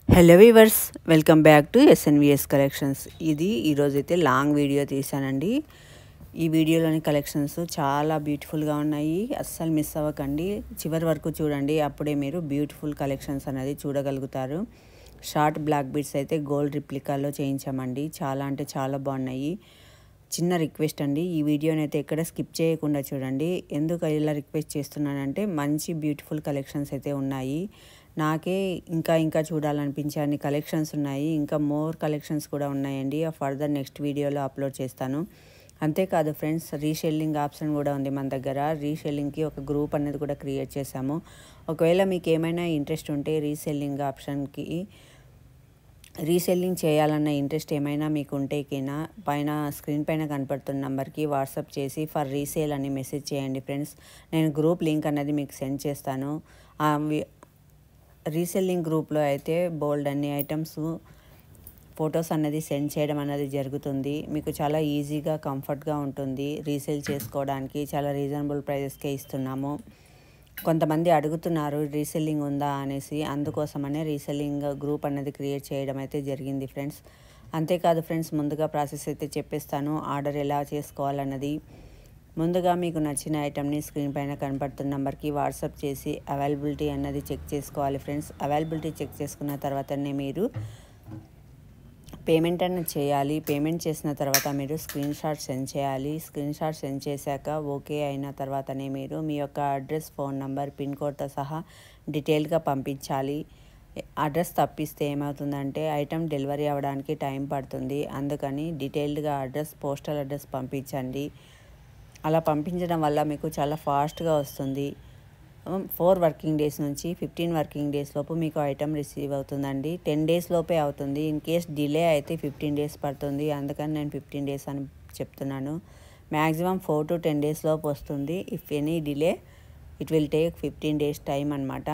Hello viewers, welcome back to SNVS collections. ఇది ఈరోజైతే long video తీసానండి. ఈ వీడియోలోని కలెక్షన్స్ చాలా బ్యూటిఫుల్గా ఉన్నాయి. అస్సలు మిస్ అవ్వకండి, చివరి వరకు చూడండి. అప్పుడే మీరు బ్యూటిఫుల్ కలెక్షన్స్ అనేది చూడగలుగుతారు. షార్ట్ బ్లాక్ బీడ్స్ అయితే గోల్డ్ రిప్లికాలో చేయించామండి. చాలా అంటే చాలా బాగున్నాయి. చిన్న రిక్వెస్ట్ అండి, ఈ వీడియోని అయితే ఎక్కడ స్కిప్ చేయకుండా చూడండి. ఎందుకు ఇలా రిక్వెస్ట్ చేస్తున్నానంటే మంచి బ్యూటిఫుల్ కలెక్షన్స్ అయితే ఉన్నాయి. నాకే ఇంకా చూడాలనిపించే అన్ని కలెక్షన్స్ ఉన్నాయి. ఇంకా మోర్ కలెక్షన్స్ కూడా ఉన్నాయండి. ఫర్దర్ నెక్స్ట్ వీడియోలో అప్లోడ్ చేస్తాను. అంతేకాదు ఫ్రెండ్స్, రీసెల్లింగ్ ఆప్షన్ కూడా ఉంది మన దగ్గర. రీసెల్లింగ్కి ఒక గ్రూప్ అనేది కూడా క్రియేట్ చేశాము. ఒకవేళ మీకు ఏమైనా ఇంట్రెస్ట్ ఉంటే రీసెల్లింగ్ ఆప్షన్కి రీసెల్లింగ్ చేయాలన్న ఇంట్రెస్ట్ ఏమైనా మీకు ఉంటే కినా పైన స్క్రీన్ పైన కనపడుతున్న నెంబర్కి వాట్సాప్ చేసి ఫర్ రీసేల్ అని మెసేజ్ చేయండి ఫ్రెండ్స్. నేను గ్రూప్ లింక్ అనేది మీకు సెండ్ చేస్తాను. రీసెల్లింగ్ గ్రూప్లో అయితే బోల్డ్ అన్ని ఐటమ్స్ ఫొటోస్ అనేది సెండ్ చేయడం అనేది జరుగుతుంది. మీకు చాలా ఈజీగా కంఫర్ట్గా ఉంటుంది. రీసేల్ చేసుకోవడానికి చాలా రీజనబుల్ ప్రైజెస్కే ఇస్తున్నాము. కొంతమంది అడుగుతున్నారు రీసెల్లింగ్ ఉందా అనేసి, అందుకోసమనే రీసెల్లింగ్ గ్రూప్ అనేది క్రియేట్ చేయడం అయితే జరిగింది ఫ్రెండ్స్. అంతేకాదు ఫ్రెండ్స్, ముందుగా ప్రాసెస్ అయితే చెప్పేస్తాను. ఆర్డర్ ఎలా చేసుకోవాలన్నది ముందుగా మీకు నచ్చిన ఐటమ్ని స్క్రీన్ పైన కనపడుతున్న నెంబర్కి వాట్సాప్ చేసి అవైలబిలిటీ అన్నది చెక్ చేసుకోవాలి ఫ్రెండ్స్. అవైలబిలిటీ చెక్ చేసుకున్న తర్వాతనే మీరు పేమెంట్ అనేది చేయాలి. పేమెంట్ చేసిన తర్వాత మీరు స్క్రీన్ షాట్ సెండ్ చేయాలి. స్క్రీన్ షాట్ సెండ్ చేశాక ఓకే అయిన తర్వాతనే మీరు మీ యొక్క అడ్రస్, ఫోన్ నంబర్, పిన్ కోడ్తో సహా డీటెయిల్గా పంపించాలి. అడ్రస్ తప్పిస్తే ఏమవుతుందంటే ఐటమ్ డెలివరీ అవ్వడానికి టైం పడుతుంది. అందుకని డీటెయిల్డ్గా అడ్రస్, పోస్టల్ అడ్రస్ పంపించండి. అలా పంపించడం వల్ల మీకు చాలా ఫాస్ట్గా వస్తుంది. 4 వర్కింగ్ డేస్ నుంచి 15 వర్కింగ్ డేస్ లోపు మీకు ఐటమ్ రిసీవ్ అవుతుందండి. 10 డేస్ లోపే అవుతుంది. ఇన్ కేస్ డిలే అయితే 15 డేస్ పడుతుంది. అందుకని నేను 15 డేస్ అని చెప్తున్నాను. మ్యాక్సిమం 4 to 10 డేస్ లోపు వస్తుంది. If any delay it will take 15 days time అనమాట.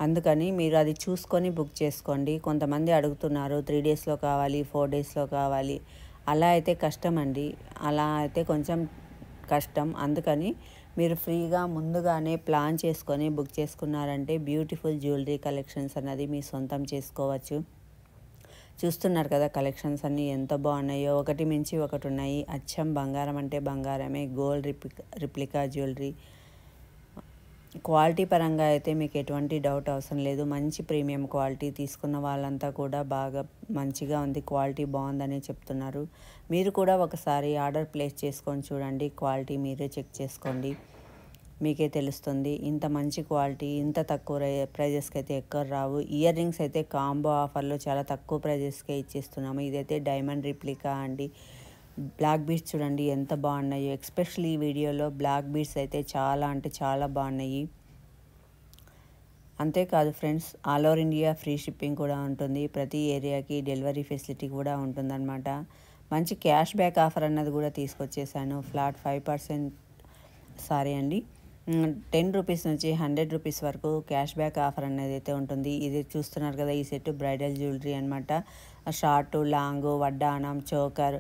అందుకని మీరు అది చూసుకొని బుక్ చేసుకోండి. కొంతమంది అడుగుతున్నారు 3 డేస్లో కావాలి, 4 డేస్లో కావాలి. అలా అయితే కష్టం అండి. అలా అయితే కొంచెం కష్టం. అందుకని మీరు ఫ్రీగా ముందుగానే ప్లాన్ చేసుకొని బుక్ చేసుకున్నారంటే బ్యూటిఫుల్ జ్యువెలరీ కలెక్షన్స్ అన్నది మీ సొంతం చేసుకోవచ్చు. చూస్తున్నారు కదా కలెక్షన్స్ అన్నీ ఎంత బాగున్నాయో, ఒకటి మించి ఒకటి ఉన్నాయి. అచ్చం బంగారం అంటే బంగారమే, గోల్డ్ రిప్లికా జ్యువెలరీ. క్వాలిటీ పరంగా అయితే మీకు ఎటువంటి డౌట్ అవసరం లేదు. మంచి ప్రీమియం క్వాలిటీ, తీసుకున్న వాళ్ళంతా కూడా బాగా మంచిగా ఉంది, క్వాలిటీ బాగుందని చెప్తున్నారు. మీరు కూడా ఒకసారి ఆర్డర్ ప్లేస్ చేసుకొని చూడండి. క్వాలిటీ మీరే చెక్ చేసుకోండి, మీకే తెలుస్తుంది. ఇంత మంచి క్వాలిటీ ఇంత తక్కువ ప్రైజెస్కి అయితే ఎక్కడ రావు. ఇయర్ రింగ్స్ అయితే కాంబో ఆఫర్లో చాలా తక్కువ ప్రైజెస్కే ఇచ్చేస్తున్నాము. ఇదైతే డైమండ్ రిప్లికా అండి. బ్లాక్ బీడ్స్ చూడండి ఎంత బాగున్నాయో. ఎస్పెషల్లీ ఈ వీడియోలో బ్లాక్ బీడ్స్ అయితే చాలా అంటే చాలా బాగున్నాయి. అంతేకాదు friends, all over India free shipping కూడా ఉంటుంది. ప్రతి ఏరియాకి డెలివరీ ఫెసిలిటీ కూడా ఉంటుందన్నమాట. మంచి క్యాష్ బ్యాక్ ఆఫర్ అన్నది కూడా తీసుకొచ్చేసాను. ఫ్లాట్ 5% సారీ అండి 10 రూపీస్ నుంచి 100 రూపీస్ వరకు క్యాష్ బ్యాక్ ఆఫర్ అనేది అయితే ఉంటుంది. ఇది చూస్తున్నారు కదా, ఈ సెట్ బ్రైడల్ జ్యువెలరీ అనమాట. షార్ట్, లాంగ్, వడ్డానం, చోకర్,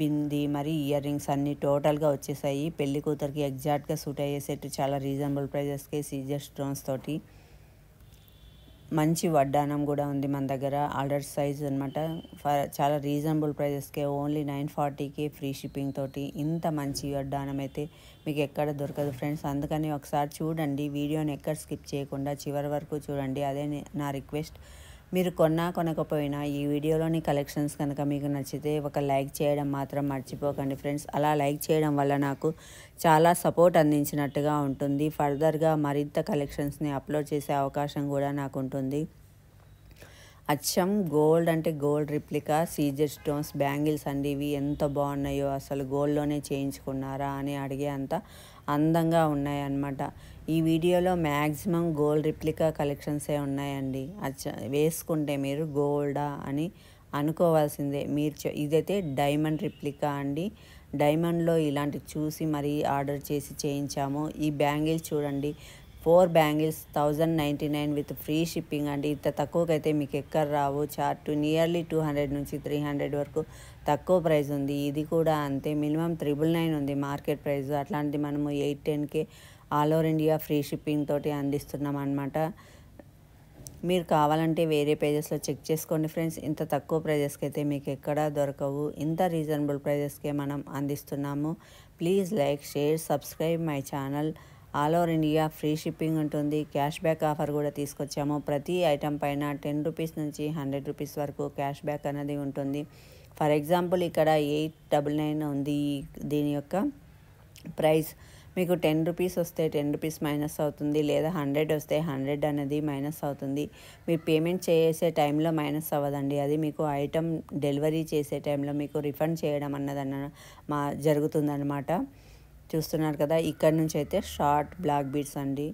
బింది, మరి ఇయర్ రింగ్స్ అన్నీ టోటల్గా వచ్చేసాయి. పెళ్లి కూతురికి ఎగ్జాక్ట్గా సూట్ అయ్యే సెట్ చాలా రీజనబుల్ ప్రైజెస్కి సీజర్ స్టోన్స్ తోటి. మంచి వడ్డానం కూడా ఉంది మన దగ్గర, ఆర్డర్ సైజ్ అనమాట. చాలా రీజనబుల్ ప్రైజెస్కే ఓన్లీ 940కి ఫ్రీ షిప్పింగ్ తోటి ఇంత మంచి వడ్డానం అయితే మీకు ఎక్కడ దొరకదు ఫ్రెండ్స్. అందుకని ఒకసారి చూడండి, వీడియోని ఎక్కడ స్కిప్ చేయకుండా చివరి వరకు చూడండి. అదే నా రిక్వెస్ట్. మీరు కొనకపోయినా ఈ వీడియోలోని కలెక్షన్స్ కనుక మీకు నచ్చితే ఒక లైక్ చేయడం మాత్రం మర్చిపోకండి ఫ్రెండ్స్. అలా లైక్ చేయడం వల్ల నాకు చాలా సపోర్ట్ అందించినట్టుగా ఉంటుంది. ఫర్దర్గా మరింత కలెక్షన్స్ని అప్లోడ్ చేసే అవకాశం కూడా నాకు ఉంటుంది. అచ్చం గోల్డ్ అంటే గోల్డ్ రిప్లికా సీజర్ స్టోన్స్ బ్యాంగిల్స్ అండి. ఇవి ఎంత బాగున్నాయో, అసలు గోల్డ్లోనే చేయించుకున్నారా అని అడిగే అంత అందంగా ఉన్నాయన్నమాట. ఈ వీడియోలో మ్యాక్సిమం గోల్డ్ రిప్లికా కలెక్షన్సే ఉన్నాయండి. వేసుకుంటే మీరు గోల్డా అని అనుకోవాల్సిందే. మీరు ఇదైతే డైమండ్ రిప్లికా అండి. డైమండ్లో ఇలాంటి చూసి మరీ ఆర్డర్ చేసి చేయించాము. ఈ బ్యాంగిల్స్ చూడండి, 4 బ్యాంగిల్స్ 1099 విత్ ఫ్రీ షిప్పింగ్ అండి. ఇంత తక్కువకైతే మీకు ఎక్కడ రావు. చార్ట్ నియర్లీ 200 నుంచి 300 వరకు తక్కువ ప్రైస్ ఉంది. ఇది కూడా అంతే, మినిమం 999 ఉంది మార్కెట్ ప్రైస్. అట్లాంటిది మనము 810కే all over India free shipping తోటి అందిస్తున్నాం అనమాట. మీరు కావాలంటే వేరే పేజెస్లో చెక్ చేసుకోండి ఫ్రెండ్స్. ఇంత తక్కువ ప్రైజెస్కి అయితే మీకు ఎక్కడా దొరకవు. ఇంత రీజనబుల్ ప్రైజెస్కే మనం అందిస్తున్నాము. Please like, share, subscribe my channel. All over India free shipping ఉంటుంది. క్యాష్ బ్యాక్ ఆఫర్ కూడా తీసుకొచ్చాము. ప్రతి ఐటెం పైన 10 రూపీస్ నుంచి 100 రూపీస్ వరకు క్యాష్ బ్యాక్ అనేది ఉంటుంది. ఫర్ ఎగ్జాంపుల్ ఇక్కడ 899 ఉంది దీని యొక్క ప్రైస్. మీకు 10 రూపీస్ వస్తే 10 రూపీస్ మైనస్ అవుతుంది, లేదా 100 వస్తే 100 అనేది మైనస్ అవుతుంది. మీరు పేమెంట్ చేసే టైంలో మైనస్ అవ్వదండి, అది మీకు ఐటమ్ డెలివరీ చేసే టైంలో మీకు రిఫండ్ చేయడం జరుగుతుందన్నమాట. చూస్తున్నారు కదా, ఇక్కడ నుంచి అయితే షార్ట్ బ్లాక్ బీడ్స్ అండి.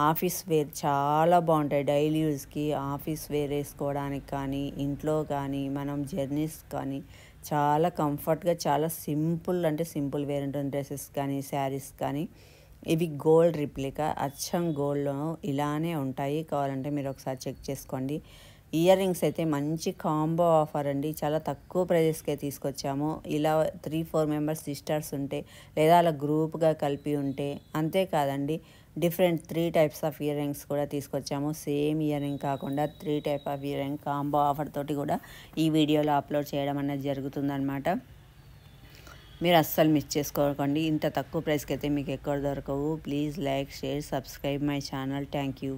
ఆఫీస్ వేర్ చాలా బాగుంటాయి. డైలీ యూస్కి ఆఫీస్ వేర్ వేసుకోవడానికి కానీ, ఇంట్లో కానీ, మనం జర్నీస్ కానీ చాలా కంఫర్ట్గా, చాలా సింపుల్ అంటే సింపుల్ వేర్ ఉంటుంది. డ్రెస్సెస్ కానీ, శారీస్ కానీ. ఇవి గోల్డ్ రిప్లికా, అచ్చం గోల్డ్లో ఇలానే ఉంటాయి. కావాలంటే మీరు ఒకసారి చెక్ చేసుకోండి. ఇయర్ రింగ్స్ అయితే మంచి కాంబో ఆఫర్ అండి. చాలా తక్కువ ప్రైజెస్కే తీసుకొచ్చాము. ఇలా 3-4 మెంబర్స్ సిస్టర్స్ ఉంటే, లేదా అలా గ్రూప్గా కలిపి ఉంటే, అంతేకాదండి different 3 types of ear rings కూడా తీసుకొచ్చాము. సేమ్ ఇయర్ రింగ్ కాకుండా 3 type of ear ring combo offer తోటి కూడా ఈ వీడియోలో అప్లోడ్ చేయడం అనేది జరుగుతుందన్నమాట. మీరు అస్సలు మిస్ చేసుకోకండి. ఇంత తక్కువ ప్రైస్కి అయితే మీకు ఎక్కడ దొరకవు. Please like, share, subscribe my channel. Thank you.